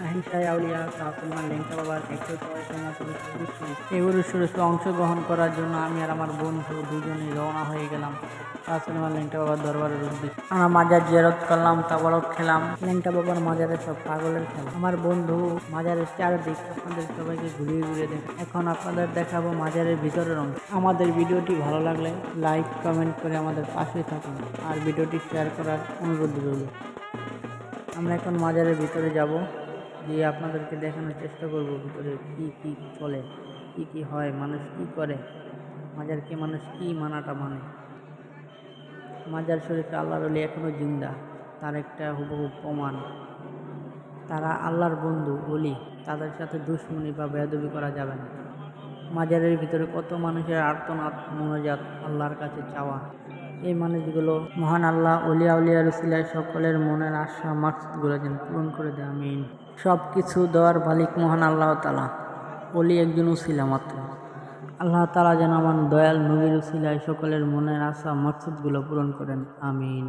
আহিসায় আউলিয়া সালমান লেংটা বাবার এগুলো শুরুতে অংশগ্রহণ করার জন্য আমি আর আমার বন্ধু দুজনেই রওনা হয়ে গেলাম সালমান লেংটা বাবার দরবারের উদ্দেশ্যে। আমরা মাজার জিয়ারত করলাম, তাবারক খেলাম। লেংটা বাবার মাজারে সব পাগলের খেলা। আমার বন্ধু মাজারের চারদিক আপনাদের সবাইকে ঘুরিয়ে ঘুরিয়ে দেখে। এখন আপনাদের দেখাবো মাজারের ভিতরের অংশ। আমাদের ভিডিওটি ভালো লাগলে লাইক কমেন্ট করে আমাদের পাশে থাকুন আর ভিডিওটি শেয়ার করার অনুরোধ রইল। আমরা এখন মাজারের ভিতরে যাব, গিয়ে আপনাদেরকে দেখানোর চেষ্টা করব ভিতরে কি কি চলে, কি কি হয়, মানুষ কি করে, মাজারকে মানুষ কি মানাটা মানে। মাজার শরীফে আল্লাহর ওলি এখনও জিন্দা, তার একটা হুবহু প্রমাণ। তারা আল্লাহর বন্ধু ওলি, তাদের সাথে দুশ্মনী বা বেয়াদবি করা যাবে না। মাজারের ভিতরে কত মানুষের আর্তনাদ মোনাজাত, আল্লাহর কাছে চাওয়া। এই মানুষগুলো মহান আল্লাহ ওলিয়া উলিয়া রসিলায় সকলের মনের আশা মাকসুদগুলো যেন পূরণ করে দেয়, আমিন। সব কিছু দেওয়ার মালিক মহান আল্লাহ তাআলা, ওলি একজন উসিলা মাত্র। আল্লাহ তাআলা যেন আমার দয়াল নবীর উসিলায় সকলের মনের আশা মাকসুদগুলো পূরণ করেন, আমিন।